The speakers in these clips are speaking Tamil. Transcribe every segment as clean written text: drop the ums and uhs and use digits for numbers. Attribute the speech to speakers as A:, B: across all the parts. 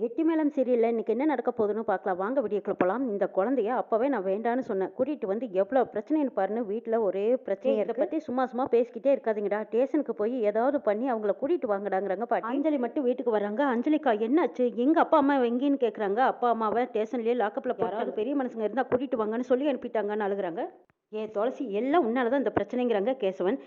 A: கெட்டி மேளம் சீரியல்ல இன்னைக்கு என்ன நடக்க போகுதுன்னு பார்க்கலாம். வாங்க வீடியோக்குள்ள போலாம். இந்த குழந்தைய அப்பவே நான் வேண்டான்னு சொன்னேன். கூட்டிட்டு வந்து எவ்வளோ பிரச்சனைன்னு பாருன்னு வீட்ல ஒரே பிரச்சனையா இத பத்தி சும்மா சும்மா பேசிக்கிட்டே இருக்காதீங்கடா. ஸ்டேஷனுக்கு போய் ஏதாவது பண்ணி அவங்கள கூட்டிட்டு வாங்கடாங்கிறாங்க பாட்டி. அஞ்சலி மட்டும் வீட்டுக்கு வராங்க. அஞ்சலிக்கா என்னாச்சு? எங்க அப்பா அம்மா எங்கேன்னு கேட்குறாங்க. அப்பா அம்மாவை ஸ்டேஷன்லயே லாக்கப்ல யாராவது பெரிய மனுஷங்க இருந்தா கூட்டிட்டு வாங்கன்னு சொல்லி அனுப்பிட்டாங்கன்னு அழுகுறாங்க. துளசி எல்லாம் உன்னால தான் இந்த பிரச்சனைங்கிறாங்க கேசவன்.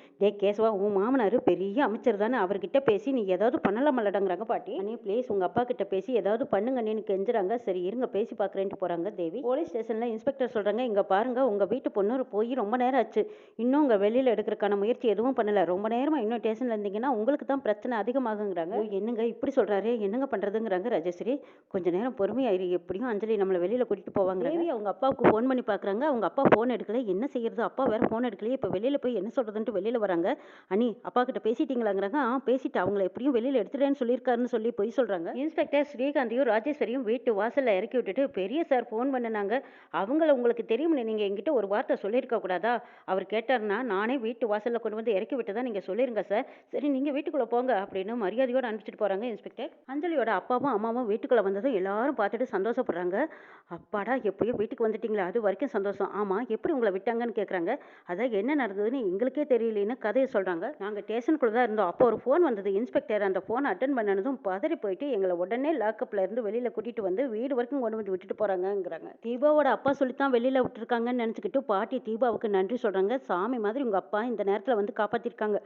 A: கேசவா, உன் மாமனார் பெரிய அமைச்சர் தானே, அவர்கிட்ட பேசி நீ ஏதாவது பண்ணலாமல்லடாங்கிறாங்க பாட்டி. அண்ணே ப்ளீஸ் உங்க அப்பா கிட்ட பேசி ஏதாவது பண்ணுங்க அண்ணேன்னு கெஞ்சுறாங்க. சரி இருங்க பேசி பார்க்குறேன்ட்டு போறாங்க தேவி. போலீஸ் ஸ்டேஷன்ல இன்ஸ்பெக்டர் சொல்றாங்க, இங்க பாருங்க உங்க வீட்டு பொண்ணு போய் ரொம்ப நேரம் ஆச்சு, இன்னும் உங்க வெளியில எடுக்கிறதுக்கான முயற்சி எதுவும் பண்ணல, ரொம்ப நேரமா இன்னும் ஸ்டேஷன்ல இருந்தீங்கன்னா உங்களுக்கு தான் பிரச்சனை அதிகமாகுங்கிறாங்க. என்னங்க இப்படி சொல்றாரு, என்னங்க பண்றதுங்கிறாங்க ராஜேஸ்வரி. கொஞ்ச நேரம் பொறுமையாயிரு, எப்படியும் அஞ்சலி நம்மளை வெளியில கூட்டிட்டு போவாங்க. தேவி அவங்க அப்பாவுக்கு ஃபோன் பண்ணி பார்க்குறாங்க. அவங்க அப்பா ஃபோன் எடுக்கல. என்ன செய்யறது, அப்பா வேற ஃபோன் எடுக்கலையே, இப்போ வெளியில போய் என்ன சொல்றதுன்ட்டு வெளியில வராங்க. அண்ணி அப்பா கிட்ட பேசிட்டீங்களாங்கிறாங்க. பேசிட்டு அவங்கள எப்படியும் வெளியில எடுத்துட்டேன்னு சொல்லியிருக்காருன்னு சொல்லி பொய் சொல்றாங்க. இன்ஸ்பெக்டர் ஸ்ரீகாந்தையும் ராஜேஸ்வரியும் வீட்டு வாசல்ல இறக்கி விட்டுட்டு, பெரிய சார் ஃபோன் பண்ணனாங்க, அவங்கள உங்களுக்கு தெரியும்னு நீங்க என்கிட்ட ஒரு வார்த்தை சொல்லியிருக்க கூடாதா, அவர் கேட்டாருன்னா நானே வீட்டு வாசல்ல கொண்டு வந்து இறக்கி விட்டதா நீங்க சொல்லிருங்க சார், சரி நீங்க வீட்டுக்குள்ள போங்க அப்படின்னு மரியாதையோட அனுப்பிச்சிட்டு போறாங்க இன்ஸ்பெக்டர். அஞ்சலியோட அப்பாவும் அம்மாவும் வீட்டுக்குள்ள வந்ததும் எல்லாரும் பார்த்துட்டு சந்தோஷப்படுறாங்க. அப்பாடா எப்படியோ வீட்டுக்கு வந்துட்டீங்களா, அது வரைக்கும் சந்தோஷம். ஆமா எப்படி உங்களை விட்டாங்கன்னு கேட்குறாங்க. அதான் என்ன நடந்ததுன்னு எங்களுக்கே தெரியலேன்னு கதையை சொல்றாங்க. நாங்கள் ஸ்டேஷனுக்குள்ள தான் இருந்தோம், அப்போ ஒரு ஃபோன் வந்தது இன்ஸ்பெக்டர். அந்த ஃபோனை அட்டன் பண்ணனதும் பதறி போயிட்டு எங்களை உடனே லாக்கப்ல இருந்து வெளியில கூட்டிட்டு வந்து வீடு வரைக்கும் கொண்டு வந்து விட்டுட்டு போறாங்கங்கிறாங்க. தீபாவோட அப்பா சொல்லித்தான் வெளியில விட்டுருக்காங்கன்னு நினைச்சுக்கிட்டு பாட்டி தீபாவுக்கு நன்றி சொல்றாங்க. சாமி மாதிரி உங்க அப்பா இந்த நேரத்துல வந்து காப்பாத்திருக்காங்க,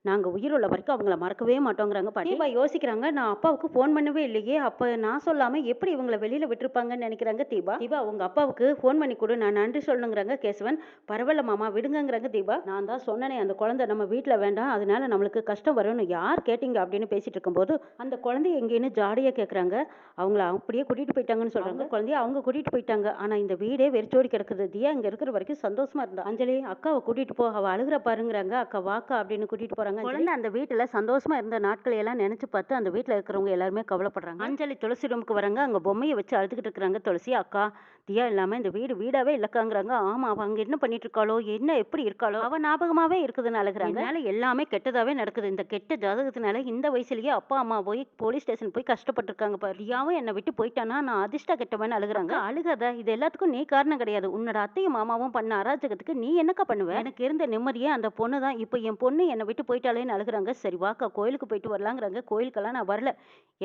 A: நாங்க உயிர் உள்ள வரைக்கும் அவங்கள மறக்கவே மாட்டோங்கிறாங்க பாட்டி. தீபா யோசிக்கிறாங்க, நான் அப்பாவுக்கு ஃபோன் பண்ணவே இல்லையே, அப்ப நான் சொல்லாம எப்படி இவங்களை வெளியில விட்டுருப்பாங்கன்னு நினைக்கிறாங்க தீபா. தீபா உங்க அப்பாவுக்கு ஃபோன் பண்ணி கொடு, நான் நன்றி சொல்லணுங்கிறாங்க கேசவன். பரவாயில்ல மாமா விடுங்கங்கிறாங்க தீபா. நான் தான் சொன்னனே அந்த குழந்தை நம்ம வீட்டில் வேண்டாம், அதனால நம்மளுக்கு கஷ்டம் வரும்னு யார் கேட்டீங்க அப்படின்னு பேசிட்டு இருக்கும்போது அந்த குழந்தைய எங்கேன்னு ஜாடியா கேட்குறாங்க. அவங்கள அப்படியே கூட்டிட்டு போயிட்டாங்கன்னு சொல்றாங்க. குழந்தைய அவங்க கூட்டிட்டு போயிட்டாங்க, ஆனா இந்த வீடே வெறிச்சோடி கிடக்குது. தியா இங்க இருக்கிற வரைக்கும் சந்தோஷமா இருந்தா. அஞ்சலி அக்காவை கூட்டிட்டு போ, அவ அழுகிற பாருங்கிறாங்க. அக்கா வாக்கா அப்படின்னு கூட்டிட்டு போறாங்க. குழந்தை அந்த வீட்டுல சந்தோஷமா இருந்த நாட்களை எல்லாம் நினைச்சு பார்த்து அந்த வீட்டுல இருக்கிறவங்க எல்லாருமே கவலைப்படுறாங்க. அஞ்சலி துளசி ரூமுக்கு வராங்க. அங்க பொம்மையை வச்சு அழுதுகிட்டு இருக்கிறாங்க துளசி. அக்கா தியா இல்லாம இந்த வீடு வீடாவே இல்லக்காங்கிறாங்க. ஆமா அவ அங்க என்ன பண்ணிட்டு இருக்காளோ, என்ன எப்படி இருக்காளோ, அவ ஞாபகமாவே இருக்குதுன்னு அழுகுறாங்க. அதனால எல்லாமே கெட்டதாவே நடக்குது. இந்த கெட்ட ஜாதகத்தினால இந்த வயசுலயே அப்பா அம்மா போய் போலீஸ் ஸ்டேஷன் போய் கஷ்டப்பட்டிருக்காங்க பாரு. ரியாவும் என்னை விட்டு போயிட்டானா நான் அதிர்ஷ்ட கெட்டவன்னு அழுகுறாங்க. அழுகாத, இது எல்லாத்துக்கும் நீ காரணம் கிடையாது. உன்னோட அத்தையும் மாமாவும் பண்ண அராஜகத்துக்கு நீ என்னக்கா பண்ணுவ, எனக்கு இருந்த நிம்மதியே அந்த பொண்ணு தான், இப்போ என் பொண்ணு என்னை விட்டு போயிட்டாலேன்னு அழுகுறாங்க. சரி வாக்கா கோயிலுக்கு போயிட்டு வரலாங்கிறாங்க. கோயிலுக்கெல்லாம் நான் வரல,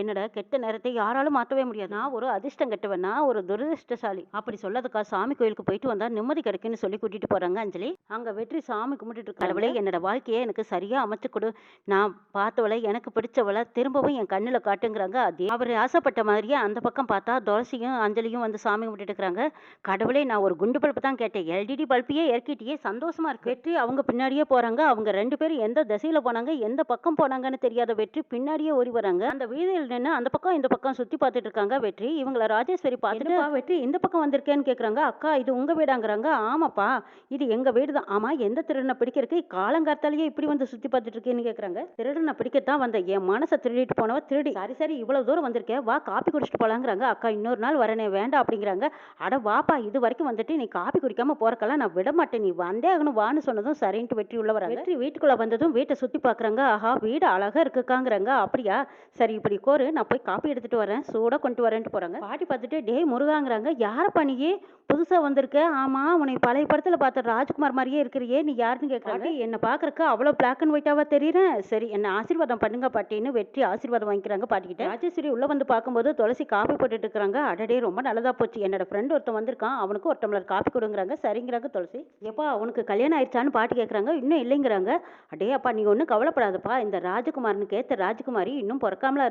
A: என்னோட கெட்ட நேரத்தை யாராலும் மாற்றவே முடியாது, நான் ஒரு அதிர்ஷ்டம் கெட்டவன், நான் ஒரு துரதிருஷ்டசாலி அப்படி சொல்லாதக்கா, சாமி கோயிலுக்கு போயிட்டு வந்தா நிம்மதி கிடைக்குன்னு சொல்லி கூட்டிட்டு போறாங்க அஞ்சலி. அங்க வெற்றி சாமி கும்பிட்டுட்டு இருக்க, கடவுளே என்னோட வாழ்க்கையை எனக்கு சரியா அமைச்சு கொடு, நான் பார்த்தவளை எனக்கு பிடிச்சவளை திரும்பவும் என் கண்ணுல காட்டுங்கிறாங்க. அதே அவர் ஆசைப்பட்ட மாதிரியே அந்த பக்கம் பார்த்தா துளசியும் அஞ்சலியும் வந்து சாமி கும்பிட்டுட்டு இருக்கிறாங்க. கடவுளே நான் ஒரு குண்டு பல்பு தான் கேட்டேன், எல்இடி பல்பையே இறக்கிட்டியே, சந்தோஷமா இருக்கு. வெற்றி அவங்க பின்னாடியே போறாங்க. அவங்க ரெண்டு பேரும் எந்த திசையில போனாங்க எந்த பக்கம் போனாங்கன்னு தெரியாத வெற்றி பின்னாடியே ஓடி வராங்க. அந்த வீதியில் நின்று அந்த பக்கம் இந்த பக்கம் சுத்தி பார்த்துட்டு இருக்காங்க வெற்றி. இவங்கள ராஜேஸ்வரி பார்த்துட்டு வெற்றி இந்த பக்கம் வந்திருக்கேன்னு கேட்குறாங்க. அக்கா இது உங்க வீடாங்கிறாங்க. ஆமாப்பா இது எங்க வீடு தான். ஆமா எந்த திருடனை பிடிக்கிறதுக்கு காலங்கார்த்தாலேயே இப்படி வந்து சுத்தி பார்த்துட்டு இருக்கேன்னு கேட்குறாங்க. திருடனை பிடிக்கத்தான் வந்த, என் மனசை திருடிட்டு போனவ திருடி. சரி சரி இவ்வளவு தூரம் வந்திருக்கேன், வா காப்பி குடிச்சிட்டு போலாங்கிறாங்க. அக்கா இன்னொரு நாள் வரனே வேண்டாம் அப்படிங்கிறாங்க. அட வாப்பா இது வரைக்கும் வந்துட்டு நீ காப்பி குடிக்காம போறக்கெல்லாம் நான் விட மாட்டேன், நீ வந்தே ஆகணும் வான்னு சொன்னதும் சரின்ட்டு வெற்றி உள்ள வராங்க. வெற்றி வீட்டுக்குள்ள வந்ததும் வீட்டை சுத்தி பாக்குறாங்க. ஆஹா வீடு அழகா இருக்குக்காங்கிறாங்க. அப்படியா சரி இப்படி கோரு, நான் போய் காப்பி எடுத்துட்டு வரேன், சூடா கொண்டு வரேன்ட்டு போறாங்க. பாட்டி பார்த்துட்டு டேய் முருகாங்கிறாங்க. யாரப்பா நீ புதுசா வந்திருக்க, ஆமா உன்னை பழைய படத்துல பார்த்த ராஜ்குமார் மாதிரியே இருக்கிறியே, நீ யாருன்னு கேட்கறாங்க. என்ன பாக்குறக்கு அவ்வளவு பிளாக் அண்ட் ஒயிட்டாவா தெரியுறேன், சரி என்ன ஆசீர்வாதம் பண்ணுங்க பாட்டின்னு வெற்றி ஆசீர்வாதம் வாங்கிக்கிறாங்க பாட்டிக்கிட்ட. ராஜேஸ்வரி உள்ள வந்து பார்க்கும்போது துளசி காப்பி போட்டுட்டு இருக்காங்க. அடடே ரொம்ப நல்லதா போச்சு, என்னோட ஃப்ரெண்ட் ஒருத்தன் வந்திருக்கான், அவனுக்கு ஒரு டம்ளர் காப்பி கொடுங்கிறாங்க. சரிங்கிறாங்க துளசி. எப்பா அவனுக்கு கல்யாணம் ஆயிடுச்சான்னு பாட்டி கேட்கறாங்க. இன்னும் இல்லைங்கிறாங்க. அடே அப்பா நீ ஒன்றும் கவலைப்படாதப்பா, இந்த ராஜகுமாரனுக்கு ஏத்த ராஜகுமாரி இன்னும் பிறக்காமலா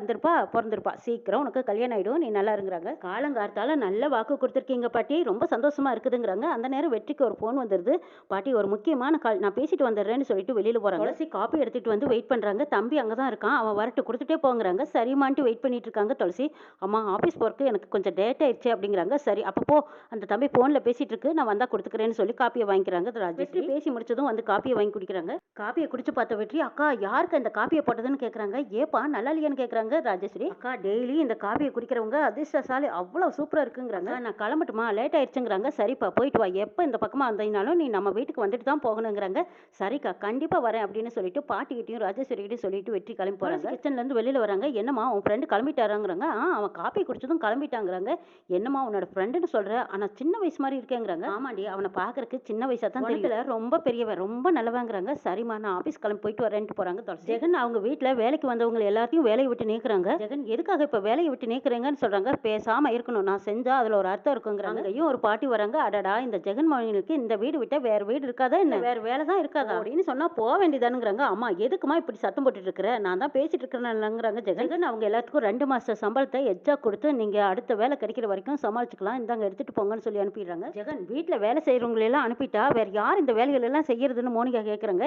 A: பிறந்திருப்பா, சீக்கிரம் உனக்கு கல்யாணம் ஆயிடும், நீ நல்லா இருங்கிறாங்க. காலங்கார்த்தால நல்ல வாக்கு கொடுத்துருக்கீங்க பாட்டி, ரொம்ப சந்தோஷமா இருக்குதுங்கிறாங்க. அந்த நேரம் வெற்றிக்கு ஒரு ஃபோன் வந்துருது. பாட்டி ஒரு முக்கியமான கால், நான் பேசிட்டு வந்துடுறேன்னு சொல்லிட்டு வெளியில போறாங்க. துளசி காப்பி எடுத்துட்டு வந்து வெயிட் பண்றாங்க. தம்பி அங்கதான் இருக்கான், அவன் வரட்டு கொடுத்துட்டே போங்கிறாங்க. சரிமான்ட்டு வெயிட் பண்ணிட்டு இருக்காங்க துளசி. அம்மா ஆஃபீஸ் போறதுக்கு எனக்கு கொஞ்சம் டேட் ஆயிடுச்சு அப்படிங்கிறாங்க. சரி அப்போ அந்த தம்பி போன்ல பேசிட்டு இருக்கு, நான் வந்தா கொடுத்துக்கிறேன்னு சொல்லி காப்பியை வாங்கிக்கிறாங்க. வெற்றி பேசி முடிச்சதும் வந்து காப்பியை வாங்கி குடிக்கிறாங்க. காப்பியை குடிச்சு பார்த்த வெற்றி அக்கா யாருக்கு இந்த காப்பியை போட்டதுன்னு கேக்குறாங்க. ஏப்பா நல்லா இல்லையான்னு கேக்குறாங்க ராஜேஸ்வரி. அக்கா டெய்லி இந்த காப்பியை குடிக்கிறவங்க அதிர்ஷ்டசாலி, அவ்வளவு சூப்பரா இருக்குங்கிறாங்க. நான் கிளம்பட்டுமா, லேட் ஆயிடுச்சுங்கிறாங்க. சரிப்பா போயிட்டு வா, எப்ப இந்த பக்கமா வந்தீங்கனாலும் நீ நம்ம வீட்டுக்கு வந்துட்டு தான் போகணுங்கிறாங்க. சரிக்கா கண்டிப்பா வரேன் அப்படின்னு சொல்லிட்டு பாட்டிக்கிட்டையும் ராஜேஸ்வரி கிட்டையும் சொல்லிட்டு வெற்றி கிளம்பி போறாங்க. கிச்சன்ல இருந்து வெளியில வராங்க. என்னம்மா உன் ஃப்ரெண்டு கிளம்பிட்டாராங்கிறாங்க. அவன் காப்பி குடிச்சதும் கிளம்பிட்டாங்கிறாங்க. என்னம்மா உன்னோட ஃப்ரெண்டுன்னு சொல்ற, ஆனா சின்ன வயசு மாதிரி இருக்கேங்கிறாங்க. ஆமாண்டி, அவனை பாக்குறதுக்கு சின்ன வயசா தான் தெரியல, ரொம்ப பெரியவன், ரொம்ப நல்லவாங்கிறாங்க. சரிம்மா நான் ஆபீஸ் கிளம்பி போயிட்டு வரேன்ட்டு போறாங்க. ஜெகன் அவங்க வீட்டுல வேலைக்கு வந்தவங்க எல்லாத்தையும் வேலையை விட்டு நீக்குறாங்க. ஜெகன் எதுக்காக இப்ப வேலையை விட்டு நீக்குறீங்கன்னு சொல்றாங்க. பேசாம இருக்கணும், நான் செஞ்சா அதுல ஒரு அர்த்தம் இருக்குங்கிறாங்க. அங்கேயும் ஒரு பாட்டி வராங்க. அடடா இந்த ஜெகன் மகனுக்கு இந்த வீடு விட்டா வேற வீடு இருக்காதா என்ன, வேற வேலை தான் இருக்காதா அப்படின்னு சொன்னா போக வேண்டியதானுங்கிறாங்க. அம்மா எதுக்குமா இப்படி சத்தம் போட்டுட்டு இருக்கிற, நான் தான் பேசிட்டு இருக்கிறேன்ங்கிறாங்க. ஜெகன் அவங்க எல்லாத்துக்கும் 2 மாச சம்பளத்தை எச்சா கொடுத்து நீங்க அடுத்த வேலை கிடைக்கிற வரைக்கும் சமாளிச்சுக்கலாம், இந்தாங்க எடுத்துட்டு போங்கன்னு சொல்லி அனுப்பிடுறாங்க. ஜெகன் வீட்டுல வேலை செய்யறவங்களை எல்லாம் அனுப்பிட்டா வேற யார் இந்த வேலைகள் எல்லாம் செய்யறதுன்னு மோனிகா கேக்குறாங்க.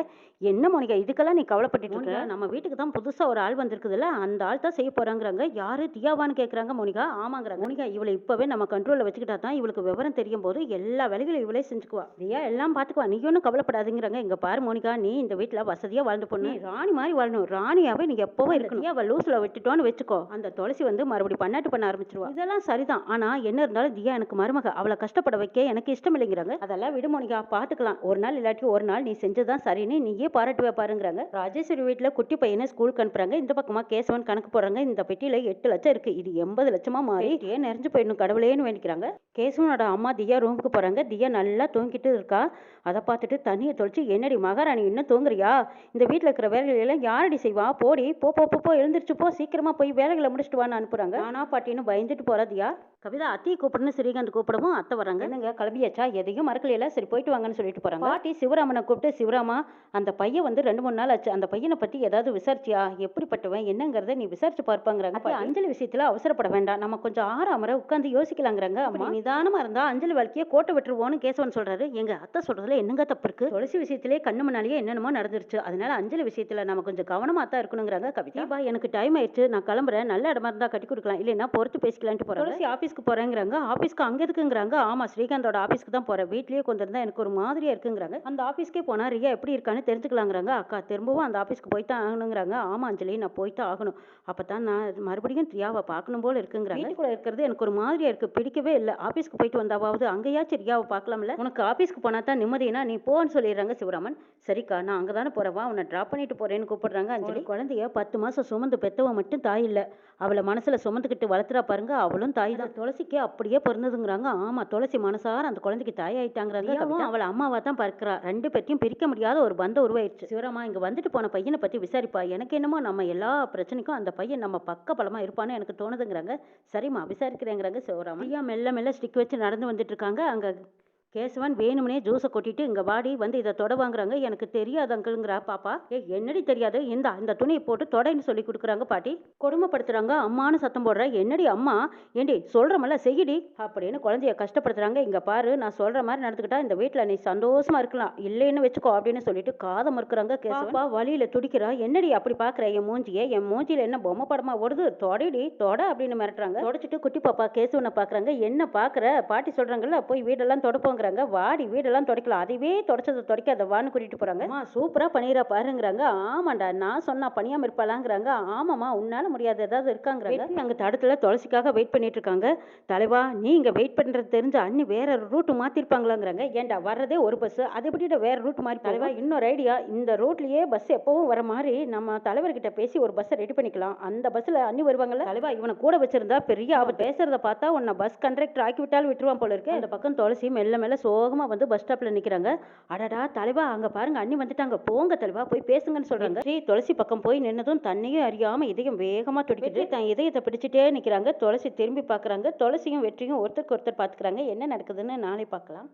A: என்ன மோனிகா இதுக்கெல்லாம் நீ கவலைப்பட்டு இருக்க, நம்ம வீட்டுக்கு தான் புதுசா ஒரு ஆள் வந்திருக்குதுல்ல, அந்த ஆள் தான் செய்ய போறாங்கிறாங்க. யாரு, தியாவான்னு கேக்குறாங்க மோனிகா. ஆமாங்கிறாங்க. மோனிகா இவளை இப்பவே நம்ம கண்ட்ரோல்ல வச்சுக்கிட்டா தான் இவளுக்கு விவரம் தெரியும் போது எல்லா வேலைகளும் இவளே செஞ்சுக்குவா, தியா எல்லாம் பாத்துக்குவா, நீ ஒன்னும் கவலைப்படாதுங்கிறாங்க. இங்க பாரு மோனிகா, நீ இந்த வீட்டுல வசதியா வாழ்ந்து பொண்ணு, ராணி மாதிரி வாழணும், ராணியாவே நீங்க எப்பவும் இருக்கணும். அவ லூஸ்ல விட்டுட்டோன்னு வச்சுக்கோ, அந்த துளசி வந்து மறுபடியும் பண்ணாட்டு பண்ண ஆரம்பிச்சிருவா. இதெல்லாம் சரிதான், ஆனா என்ன இருந்தாலும் தியா எனக்கு மருமக, அவளை கஷ்டப்பட வைக்க எனக்கு இஷ்டம் இல்லைங்கிறாங்க. அதெல்லாம் விடு மோனிகா, பாத்துக்கலாம், ஒரு நாள் இல்லாட்டி ஒரு நாள் நீ செஞ்சதுதான் சரின்னு நீயே பாராட்டுவே பாருங்கிறாங்க. ராஜேஸ்வரி வீட்டுல குட்டி பையனை ஸ்கூலுக்கு அனுப்புறாங்க. இந்த பக்கமா கேசவன் கணக்கு போடுறாங்க. இந்த பெட்டியில 8 லட்சம் இருக்கு, இது 80 லட்சமா மாறி ஏன் நிறைஞ்சு போயிடணும் கடவுளேன்னு வேண்டிக்கிறாங்க. கேசவனோட அம்மா தியா ரூமுக்கு போறாங்க. தியா நல்லா தூங்கிட்டு இருக்கா. அதை பார்த்துட்டு தண்ணியை தொலைச்சு, என்னடி மகாராணி இன்னும் தூங்குறியா, இந்த வீட்டுல இருக்கிற வேலைகள் எல்லாம் யாரடி செய்வா, போடி போ போ போ எழுந்திரிச்சு போ, சீக்கிரமா போய் வேலைகளை முடிச்சுட்டு வான்னு அனுப்புறாங்க. ஆனா பாட்டின்னு பயந்துட்டு போறா தியா. கவிதா அத்தையை கூப்பிடுன்னு ஸ்ரீகாந்த் கூப்பிடவும் அத்தை வராங்க. என்னங்க கிளம்பியாச்சா, எதையும் மறக்கலையில, சரி போயிட்டு வாங்கன்னு சொல்லிட்டு போறாங்க. பாட்டி சிவராமனை கூப்பிட்டு, சிவராமா அந்த பையன் வந்து 2-3 நாள் ஆச்சு, அந்த பையனை பத்தி ஏதாவது விசாரிச்சியா, எப்படிப்பட்டவன் என்னங்கிறத நீ விசாரிச்சு பார்ப்பாங்கிறாங்க. அஞ்சலி விஷயத்துல அவசரப்பட வேண்டாம், நம்ம கொஞ்சம் ஆறாமரை உட்காந்து யோசிக்கலாங்கிறாங்க. அப்படி நிதானமா இருந்தா அஞ்சலி வாழ்க்கையை கோட்டை விட்டுருவோன்னு கேசவன் சொல்றாரு. எங்க அத்தை சொல்றதுல என்னங்க தப்பு இருக்கு, துளசி விஷயத்திலே கண்ணு முன்னாலேயே என்னென்னமோ நடந்துருச்சு, அதனால அஞ்சலி விஷயத்துல நம்ம கொஞ்சம் கவனமா தான் இருக்கணுங்கிறாங்க. கவிதா எனக்கு டைம் ஆயிடுச்சு, நான் கிளம்புறேன், நல்ல இடமா இருந்தா கட்டி கொடுக்கலாம், இல்லைன்னா பொறுத்து பேசிக்கலான்ட்டு போறாங்க. துளசி ஆபீஸ்க்கு போறேங்கிறாங்க. ஆபீஸ்க்கு அங்க இருக்குங்கிறாங்க. ஆமா ஸ்ரீகாந்தோட ஆபீஸ்க்கு தான் போறேன், வீட்லயே கொஞ்சம் இருந்தா எனக்கு ஒரு மாதிரியா இருக்குங்கிறாங்க. அந்த ஆபீஸ்க்கே போனா ரியா எப்படி இருக்கான்னு தெரிஞ்சுக்கலாங்கிறாங்க. அக்கா திரும்பவும் அந்த ஆபீஸ்க்கு போய் தான் ஆகணுங்கிறாங்க. ஆமா அஞ்சலி நான் போய் தான் ஆகணும், அப்பதான் நான் மறுபடியும் ரியாவை பார்க்கணும் போல இருக்குங்கிறாங்க. வீட்டுக்குள்ள இருக்கிறது எனக்கு ஒரு மாதிரியா இருக்கு, பிடிக்கவே இல்லை, ஆபீஸ்க்கு போயிட்டு வந்தாவது அங்கேயாச்சும் ரியாவை பார்க்கலாம்ல, உனக்கு ஆபீஸ்க்கு போனா தான் நிம்மதினா நீ போன்னு சொல்லிடுறாங்க சிவராமன். சரிக்கா நான் அங்கதானே போறேன், வா உன்னை டிராப் பண்ணிட்டு போறேன்னு கூப்பிடுறாங்க. அஞ்சலி குழந்தைய 10 மாசம் சுமந்து பெத்தவ மட்டும் தாய் இல்ல, அவளை மனசுல சுமந்துக்கிட்டு வளர்த்துறா பாருங்க, அவளும் தாய் தான். துளசிக்கு அப்படியே பிறந்ததுங்கிறாங்க. ஆமா துளசி மனசார அந்த குழந்தைக்கு தாய் ஆயிட்டாங்கிறாங்க. அவளை அம்மாவா தான் பார்க்கிறா, 2 பேர்த்தையும் பிரிக்க முடியாத ஒரு பந்தம் உருவாயிருச்சு. சிவராமா இங்க வந்துட்டு போன பையனை பத்தி விசாரிப்பா, எனக்கு என்னமோ நம்ம எல்லா பிரச்சனைக்கும் அந்த பையன் நம்ம பக்க பலமா இருப்பான்னு எனக்கு தோணுதுங்கிறாங்க. சரிம்மா விசாரிக்கிறேங்கிறாங்க சிவராமா. ஐயா மெல்ல மெல்ல ஸ்டிக் வச்சு நடந்து வந்துட்டு இருக்காங்க. அங்க கேசவன் வேணும்னே ஜூஸை கொட்டிட்டு இங்க வாடி வந்து இதை தொட வாங்குறாங்க. எனக்கு தெரியாது அங்கிள்ங்கிறா பாப்பா. என்னடி தெரியாது, இந்த துணியை போட்டு தொடைன்னு சொல்லி கொடுக்குறாங்க பாட்டி. கொடுமைப்படுத்துறாங்க. அம்மானு சத்தம் போடுற, என்னடி அம்மா, ஏண்டி சொல்றமல்ல செய்யடி அப்படின்னு குழந்தைய கஷ்டப்படுத்துறாங்க. இங்க பாரு நான் சொல்ற மாதிரி நடந்துக்கிட்டா இந்த வீட்டுல நீ சந்தோஷமா இருக்கலாம், இல்லைன்னு வச்சுக்கோ அப்படின்னு சொல்லிட்டு காதை மறுக்கிறாங்க. கேசவா வழியில துடிக்கிறா. என்னடி அப்படி பாக்குற என் மூஞ்சிய, என் மூஞ்சியில என்ன பொம்மை படமா ஓடுது, தொடடி தொட அப்படின்னு மிரட்டுறாங்க. தொடச்சிட்டு குட்டி பாப்பா கேசவனை பாக்குறாங்க. என்ன பாக்குற, பாட்டி சொல்றாங்கல்ல போய் வீடெல்லாம் தொடப்போங்க, வாடி வீடெல்லாம் தொடக்கலாம், அதுவே தொடச்சதை தொடக்காத வான்னு கூட்டிட்டு போறாங்க. சூப்பரா பண்ணிரா பாருங்கிறாங்க. ஆமாண்டா நான் சொன்னா பணியாம இருப்பாளாங்கிறாங்க. ஆமாமா உன்னால முடியாது ஏதாவது இருக்காங்கிறாங்க. அங்க தடத்துல துளசிக்காக வெயிட் பண்ணிட்டு இருக்காங்க. தலைவா நீ இங்க வெயிட் பண்றது தெரிஞ்ச அண்ணி வேற ரூட் மாத்திருப்பாங்களாங்கிறாங்க. ஏன்டா வர்றதே ஒரு பஸ், அது எப்படி வேற ரூட் மாறி, தலைவா இன்னொரு ஐடியா, இந்த ரூட்லயே பஸ் எப்பவும் வர மாதிரி நம்ம தலைவர்கிட்ட பேசி ஒரு பஸ் ரெடி பண்ணிக்கலாம், அந்த பஸ்ல அண்ணி வருவாங்கல்ல. தலைவா இவனை கூட வச்சிருந்தா பெரிய ஆபத்து, பேசுறத பார்த்தா உன்னை பஸ் கண்டக்டர் ஆக்கி விட்டாலும் விட்டுருவான் போல இருக்கு. அந்த பக்கம் துளசி மெல்ல மெல்ல சோகமா வந்து பஸ் ஸ்டாப்ல நிக்கிறாங்க. அடடா தலைவா அங்க பாருங்க அண்ணி வந்துட்டாங்க, போங்க தலைவா போய் பேசுங்கன்னு சொல்றாங்க. ஸ்ரீ துளசி பக்கம் போய் நின்னதும் தன்னையும் அறியாம இதயம் வேகமா துடிக்கிட்டு தன் இதயத்தை பிடிச்சிட்டே நிக்கிறாங்க. துளசி திரும்பி பாக்குறாங்க. துளசியும் வெற்றியும் ஒருத்தருக்கு ஒருத்தர் பாத்துக்கிறாங்க. என்ன நடக்குதுன்னு நாளை பார்க்கலாம்.